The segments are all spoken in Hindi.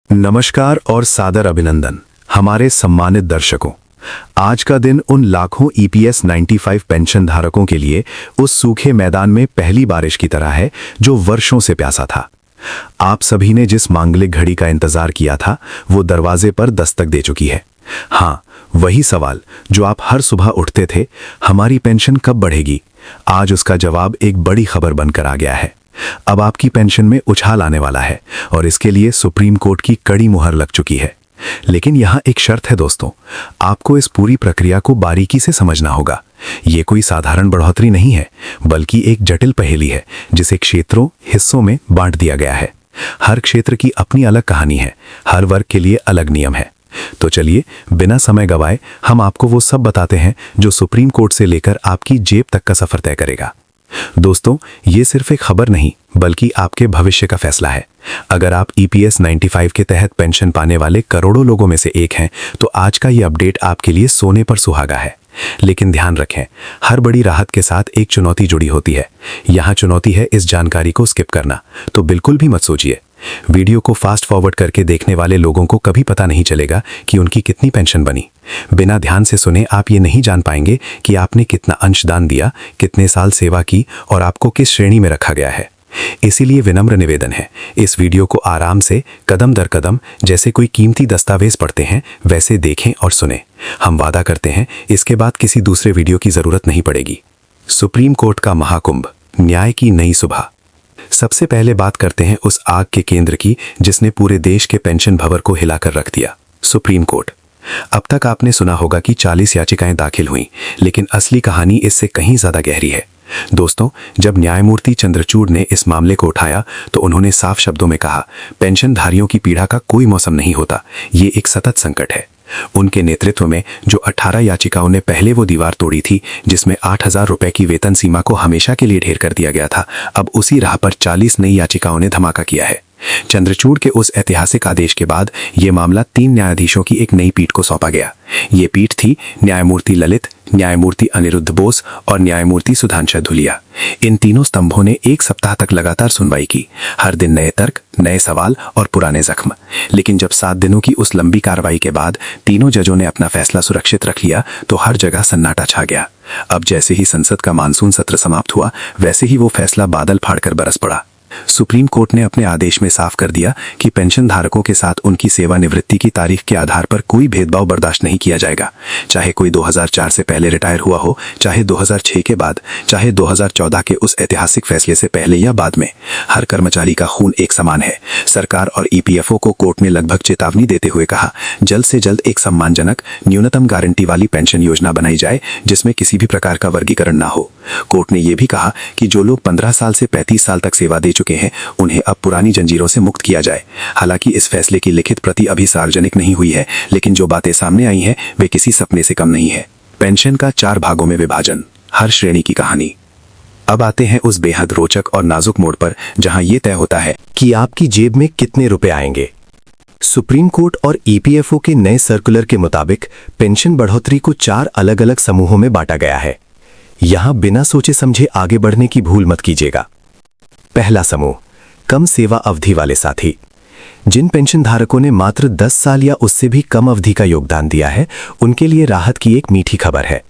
नमस्कार और सादर अभिनंदन हमारे सम्मानित दर्शकों। आज का दिन उन लाखों ईपीएस 95 पेंशन धारकों के लिए उस सूखे मैदान में पहली बारिश की तरह है जो वर्षों से प्यासा था। आप सभी ने जिस मांगलिक घड़ी का इंतजार किया था वो दरवाजे पर दस्तक दे चुकी है। हाँ, वही सवाल जो आप हर सुबह उठते थे, हमारी पेंशन कब बढ़ेगी, आज उसका जवाब एक बड़ी खबर बनकर आ गया है। अब आपकी पेंशन में उछाल आने वाला है और इसके लिए सुप्रीम कोर्ट की कड़ी मुहर लग चुकी है। लेकिन यहाँ एक शर्त है दोस्तों, आपको इस पूरी प्रक्रिया को बारीकी से समझना होगा। ये कोई साधारण बढ़ोतरी नहीं है, बल्कि एक जटिल पहेली है जिसे क्षेत्रों, हिस्सों में बांट दिया गया है। हर क्षेत्र की अपनी अलग कहानी है, हर वर्ग के लिए अलग नियम है। तो चलिए बिना समय गवाए हम आपको वो सब बताते हैं जो सुप्रीम कोर्ट से लेकर आपकी जेब तक का सफर तय करेगा। दोस्तों, ये सिर्फ एक खबर नहीं बल्कि आपके भविष्य का फैसला है। अगर आप ईपीएस 95 के तहत पेंशन पाने वाले करोड़ों लोगों में से एक हैं, तो आज का ये अपडेट आपके लिए सोने पर सुहागा है। लेकिन ध्यान रखें, हर बड़ी राहत के साथ एक चुनौती जुड़ी होती है। यहाँ चुनौती है इस जानकारी को स्किप करना, तो बिल्कुल भी मत सोचिए। वीडियो को फास्ट फॉरवर्ड करके देखने वाले लोगों को कभी पता नहीं चलेगा कि उनकी कितनी पेंशन बनी। बिना ध्यान से सुने आप ये नहीं जान पाएंगे कि आपने कितना अंशदान दिया, कितने साल सेवा की और आपको किस श्रेणी में रखा गया है। इसीलिए विनम्र निवेदन है, इस वीडियो को आराम से कदम दर कदम जैसे कोई कीमती दस्तावेज पढ़ते हैं वैसे देखें और सुने। हम वादा करते हैं इसके बाद किसी दूसरे वीडियो की जरूरत नहीं पड़ेगी। सुप्रीम कोर्ट का महाकुंभ, न्याय की नई सुबह। सबसे पहले बात करते हैं उस आग के केंद्र की जिसने पूरे देश के पेंशन भंवर को हिलाकर रख दिया, सुप्रीम कोर्ट। अब तक आपने सुना होगा कि 40 याचिकाएं दाखिल हुईं, लेकिन असली कहानी इससे कहीं ज्यादा गहरी है। दोस्तों, जब न्यायमूर्ति चंद्रचूड़ ने इस मामले को उठाया तो उन्होंने साफ शब्दों में कहा, पेंशनधारियों की पीड़ा का कोई मौसम नहीं होता, ये एक सतत संकट है। उनके नेतृत्व में जो 18 याचिकाओं ने पहले वो दीवार तोड़ी थी जिसमें 8,000 रुपए की वेतन सीमा को हमेशा के लिए ढेर कर दिया गया था, अब उसी राह पर 40 नई याचिकाओं ने धमाका किया है। चंद्रचूड़ के उस ऐतिहासिक आदेश के बाद ये मामला 3 न्यायाधीशों की एक नई पीठ को सौंपा गया। ये पीठ थी न्यायमूर्ति ललित, न्यायमूर्ति अनिरुद्ध बोस और न्यायमूर्ति सुधांशु धुलिया। इन तीनों स्तंभों ने 1 सप्ताह तक लगातार सुनवाई की, हर दिन नए तर्क, नए सवाल और पुराने जख्म। लेकिन जब 7 दिनों की उस लंबी कार्रवाई के बाद तीनों जजों ने अपना फैसला सुरक्षित रख लिया तो हर जगह सन्नाटा छा गया। अब जैसे ही संसद का मानसून सत्र समाप्त हुआ, वैसे ही वो फैसला बादल फाड़कर बरस पड़ा। सुप्रीम कोर्ट ने अपने आदेश में साफ कर दिया कि पेंशन धारकों के साथ उनकी सेवानिवृत्ति की तारीख के आधार पर कोई भेदभाव बर्दाश्त नहीं किया जाएगा। चाहे कोई 2004 से पहले रिटायर हुआ हो, चाहे 2006 के बाद, चाहे 2014 के उस ऐतिहासिक फैसले से पहले या बाद में, हर कर्मचारी का खून एक समान है। सरकार और ईपीएफओ को कोर्ट ने लगभग चेतावनी देते हुए कहा, जल्द से जल्द एक सम्मानजनक न्यूनतम गारंटी वाली पेंशन योजना बनाई जाए जिसमें किसी भी प्रकार का वर्गीकरण ना हो। कोर्ट ने यह भी कहा कि जो लोग 15 साल से 35 साल तक सेवा दे चुके हैं उन्हें अब पुरानी जंजीरों से मुक्त किया जाए। हालांकि इस फैसले की लिखित प्रति अभी सार्वजनिक नहीं हुई है, लेकिन जो बातें सामने आई हैं वे किसी सपने से कम नहीं है। पेंशन का 4 भागों में विभाजन, हर श्रेणी की कहानी। अब आते हैं उस बेहद रोचक और नाजुक मोड़ पर जहां यह तय होता है कि आपकी जेब में कितने रुपए आएंगे। सुप्रीम कोर्ट और ईपीएफओ के नए सर्कुलर के मुताबिक पेंशन बढ़ोतरी को 4 अलग अलग समूहों में बांटा गया है। यहां बिना सोचे समझे आगे बढ़ने की भूल मत कीजिएगा। पहला समूह, कम सेवा अवधि वाले साथी। जिन पेंशन धारकों ने मात्र 10 साल या उससे भी कम अवधि का योगदान दिया है, उनके लिए राहत की एक मीठी खबर है।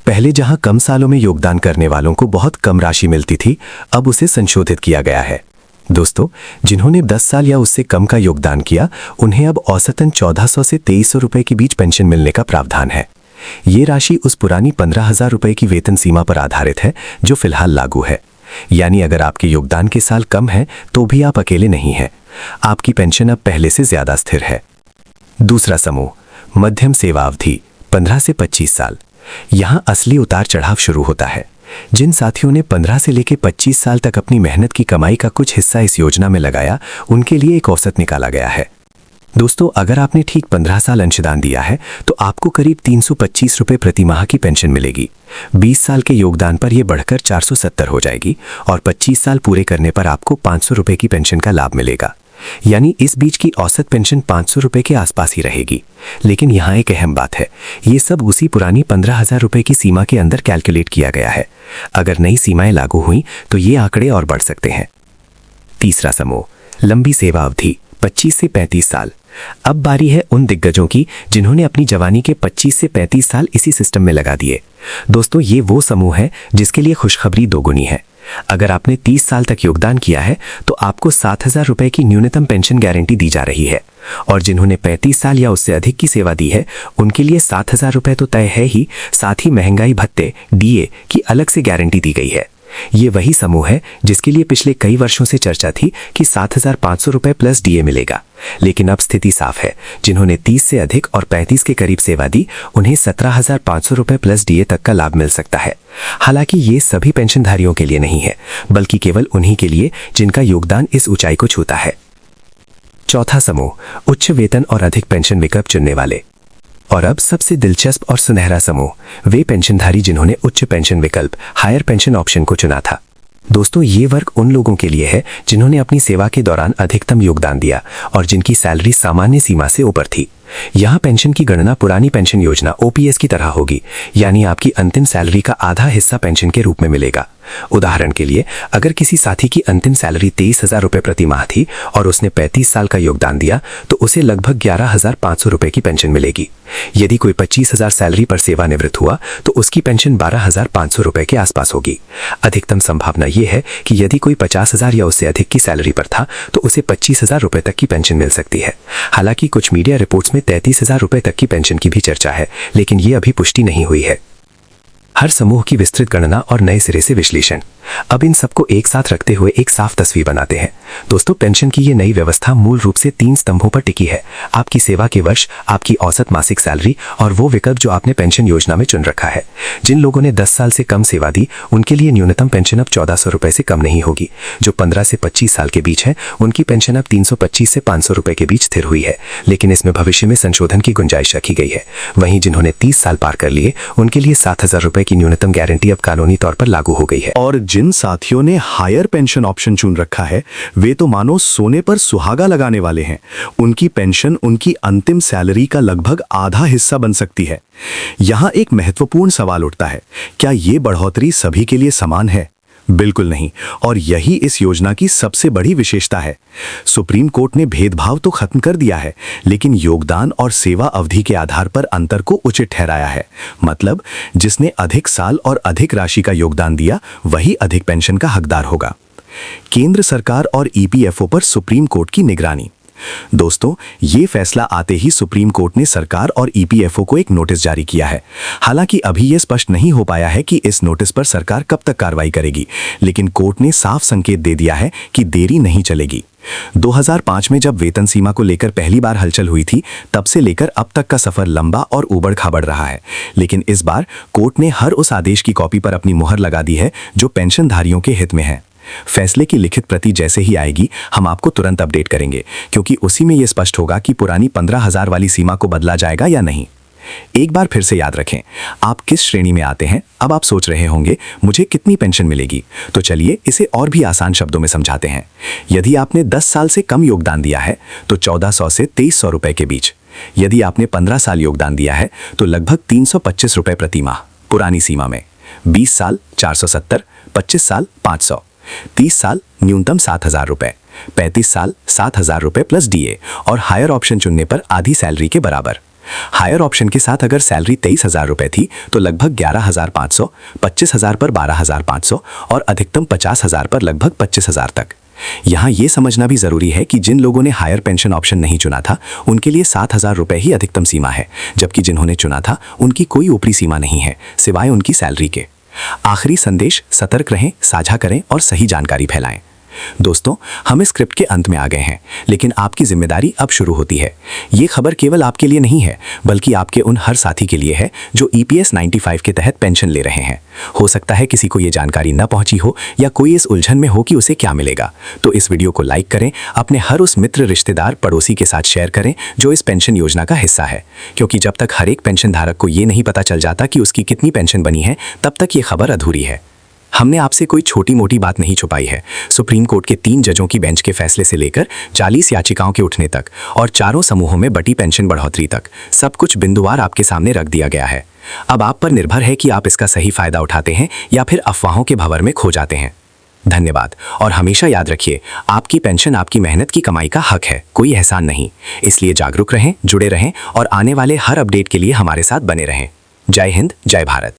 पहले जहां कम सालों में योगदान करने वालों को बहुत कम राशि मिलती थी, अब उसे संशोधित किया गया है। दोस्तों, जिन्होंने 10 साल या उससे कम का योगदान किया, उन्हें अब औसतन 1400 से 2300 रुपए के बीच पेंशन मिलने का प्रावधान है। ये राशि उस पुरानी 15,000 रुपए की वेतन सीमा पर आधारित है जो फिलहाल लागू है। यानी अगर आपके योगदान के साल कम है तो भी आप अकेले नहीं हैं। आपकी पेंशन अब पहले से ज्यादा स्थिर है। दूसरा समूह, मध्यम सेवा अवधि, 15 से 25 साल। यहां असली उतार चढ़ाव शुरू होता है। जिन साथियों ने 15 से लेकर 25 साल तक अपनी मेहनत की कमाई का कुछ हिस्सा इस योजना में लगाया, उनके लिए एक औसत निकाला गया है। दोस्तों, अगर आपने ठीक 15 साल अंशदान दिया है तो आपको करीब 325 रुपए प्रति माह की पेंशन मिलेगी। 20 साल के योगदान पर यह बढ़कर 470 हो जाएगी और 25 साल पूरे करने पर आपको 500 रुपए की पेंशन का लाभ मिलेगा। यानी इस बीच की औसत पेंशन 500 रुपए के आसपास ही रहेगी। लेकिन यहाँ एक अहम बात है, ये सब उसी पुरानी 15,000 रुपए की सीमा के अंदर कैलकुलेट किया गया है। अगर नई सीमाएं लागू हुई तो ये आंकड़े और बढ़ सकते हैं। तीसरा समूह, लंबी सेवा अवधि, 25 से 35 साल। अब बारी है उन दिग्गजों की जिन्होंने अपनी जवानी के 25 से 35 साल इसी सिस्टम में लगा दिए। दोस्तों, ये वो समूह है जिसके लिए खुशखबरी दोगुनी है। अगर आपने 30 साल तक योगदान किया है तो आपको 7,000 रुपए की न्यूनतम पेंशन गारंटी दी जा रही है, और जिन्होंने 35 साल या उससे अधिक की सेवा दी है उनके लिए 7,000 रुपए तो तय है ही, साथ ही महंगाई भत्ते DA की अलग से गारंटी दी गई है। ये वही समूह है जिसके लिए पिछले कई वर्षों से चर्चा थी कि 7,500 रुपए प्लस DA मिलेगा, लेकिन अब स्थिति साफ है। जिन्होंने 30 से अधिक और 35 के करीब सेवा दी उन्हें 17,500 रुपए प्लस DA तक का लाभ मिल सकता है। हालांकि ये सभी पेंशनधारियों के लिए नहीं है, बल्कि केवल उन्हीं के लिए जिनका योगदान इस ऊंचाई को छूता है। चौथा समूह, उच्च वेतन और अधिक पेंशन विकल्प चुनने वाले। और अब सबसे दिलचस्प और सुनहरा समूह, वे पेंशनधारी जिन्होंने उच्च पेंशन विकल्प हायर पेंशन ऑप्शन को चुना था। दोस्तों, ये वर्ग उन लोगों के लिए है जिन्होंने अपनी सेवा के दौरान अधिकतम योगदान दिया और जिनकी सैलरी सामान्य सीमा से ऊपर थी। यहाँ पेंशन की गणना पुरानी पेंशन योजना OPS की तरह होगी, यानी आपकी अंतिम सैलरी का आधा हिस्सा पेंशन के रूप में मिलेगा। उदाहरण के लिए, अगर किसी साथी की अंतिम सैलरी 23,000 रुपए प्रति माह थी और उसने 35 साल का योगदान दिया तो उसे लगभग 11,500 रुपए की पेंशन मिलेगी। यदि कोई 25,000 सैलरी पर सेवानिवृत्त हुआ तो उसकी पेंशन 12,500 रुपए के आसपास होगी। अधिकतम संभावना यह है कि यदि कोई 50,000 या उससे अधिक की सैलरी पर था तो उसे 25,000 रुपए तक की पेंशन मिल सकती है। हालांकि कुछ मीडिया रिपोर्ट्स में 33,000 रुपए तक की पेंशन की भी चर्चा है, लेकिन ये अभी पुष्टि नहीं हुई है। हर समूह की विस्तृत गणना और नए सिरे से विश्लेषण। अब इन सबको एक साथ रखते हुए एक साफ तस्वीर बनाते हैं। दोस्तों, पेंशन की ये नई व्यवस्था मूल रूप से 3 स्तंभों पर टिकी है: आपकी सेवा के वर्ष, आपकी औसत मासिक सैलरी और वो विकल्प जो आपने पेंशन योजना में चुन रखा है। जिन लोगों ने 10 साल से कम सेवा दी उनके लिए न्यूनतम पेंशन अब 1,400 रुपए से कम नहीं होगी। जो 15 से 25 साल के बीच है उनकी पेंशन अब 325 से 500 रुपए के बीच स्थिर हुई है, लेकिन इसमें भविष्य में संशोधन की गुंजाइश रखी गई है। वहीं जिन्होंने 30 साल पार कर लिए उनके लिए 7,000 रुपए की न्यूनतम गारंटी अब कानूनी तौर पर लागू हो गई है। और जिन साथियों ने हायर पेंशन ऑप्शन चुन रखा है वे तो मानो सोने पर सुहागा लगाने वाले हैं। उनकी पेंशन उनकी अंतिम सैलरी का लगभग आधा हिस्सा बन सकती है। यहां एक महत्वपूर्ण सवाल उठता है, क्या ये बढ़ोतरी सभी के लिए समान है? बिल्कुल नहीं, और यही इस योजना की सबसे बड़ी विशेषता है। सुप्रीम कोर्ट ने भेदभाव तो खत्म कर दिया है, लेकिन योगदान और सेवा अवधि के आधार पर अंतर को उचित ठहराया है। मतलब, जिसने अधिक साल और अधिक राशि का योगदान दिया वही अधिक पेंशन का हकदार होगा। केंद्र सरकार और EPFO पर सुप्रीम कोर्ट की निगरानी। दोस्तों, ये फैसला आते ही सुप्रीम कोर्ट ने सरकार और EPFO को एक नोटिस जारी किया है। हालांकि अभी यह स्पष्ट नहीं हो पाया है कि इस नोटिस पर सरकार कब तक कार्रवाई करेगी, लेकिन कोर्ट ने साफ संकेत दे दिया है कि देरी नहीं चलेगी। 2005 में जब वेतन सीमा को लेकर पहली बार हलचल हुई थी, तब से लेकर अब तक का सफर लंबा और उबड़-खाबड़ रहा है। लेकिन इस बार कोर्ट ने हर उस आदेश की कॉपी पर अपनी मुहर लगा दी है जो पेंशनधारियों के हित में है। फैसले की लिखित प्रति जैसे ही आएगी हम आपको तुरंत अपडेट करेंगे, क्योंकि उसी में यह स्पष्ट होगा कि पुरानी 15,000 वाली सीमा को बदला जाएगा या नहीं। एक बार फिर से याद रखें, आप किस श्रेणी में आते हैं। अब आप सोच रहे होंगे मुझे कितनी पेंशन मिलेगी, तो चलिए इसे और भी आसान शब्दों में समझाते हैं। यदि आपने 10 साल से कम योगदान दिया है तो 1,400 से 2,300 रुपए के बीच। यदि आपने 15 साल योगदान दिया है तो लगभग 325 रुपए प्रति माह पुरानी सीमा में। 20 साल 470, 25 साल 500, 30 साल न्यूनतम 7,000 रुपए, 35 साल 7,000 रुपए प्लस DA और हायर ऑप्शन चुनने पर आधी सैलरी के बराबर। हायर ऑप्शन के साथ अगर सैलरी 23,000 रुपए थी तो लगभग 11,500, 25,000 पर 12,500 और अधिकतम 50,000 पर लगभग 25,000 तक। यहाँ ये समझना भी जरूरी है कि जिन लोगों ने हायर पेंशन ऑप्शन नहीं चुना था उनके लिए 7,000 रुपए ही अधिकतम सीमा है, जबकि जिन्होंने चुना था उनकी कोई ऊपरी सीमा नहीं है सिवाय उनकी सैलरी के। आखिरी संदेश, सतर्क रहें, साझा करें और सही जानकारी फैलाएं। दोस्तों, हम इस स्क्रिप्ट के अंत में आ गए हैं, लेकिन आपकी जिम्मेदारी अब शुरू होती है। ये खबर केवल आपके लिए नहीं है, बल्कि आपके उन हर साथी के लिए है जो EPS 95 के तहत पेंशन ले रहे हैं। हो सकता है किसी को ये जानकारी न पहुंची हो या कोई इस उलझन में हो कि उसे क्या मिलेगा। तो इस वीडियो को लाइक करें, अपने हर उस मित्र, रिश्तेदार, पड़ोसी के साथ शेयर करें जो इस पेंशन योजना का हिस्सा है, क्योंकि जब तक हर एक पेंशन धारक को ये नहीं पता चल जाता कि उसकी कितनी पेंशन बनी है, तब तक ये खबर अधूरी है। हमने आपसे कोई छोटी मोटी बात नहीं छुपाई है। सुप्रीम कोर्ट के 3 जजों की बेंच के फैसले से लेकर 40 याचिकाओं के उठने तक और चारों समूहों में बटी पेंशन बढ़ोतरी तक सब कुछ बिंदुवार आपके सामने रख दिया गया है। अब आप पर निर्भर है कि आप इसका सही फायदा उठाते हैं या फिर अफवाहों के भंवर में खो जाते हैं। धन्यवाद और हमेशा याद रखिए, आपकी पेंशन आपकी मेहनत की कमाई का हक है, कोई एहसान नहीं। इसलिए जागरूक रहें, जुड़े रहें और आने वाले हर अपडेट के लिए हमारे साथ बने रहें। जय हिंद, जय भारत।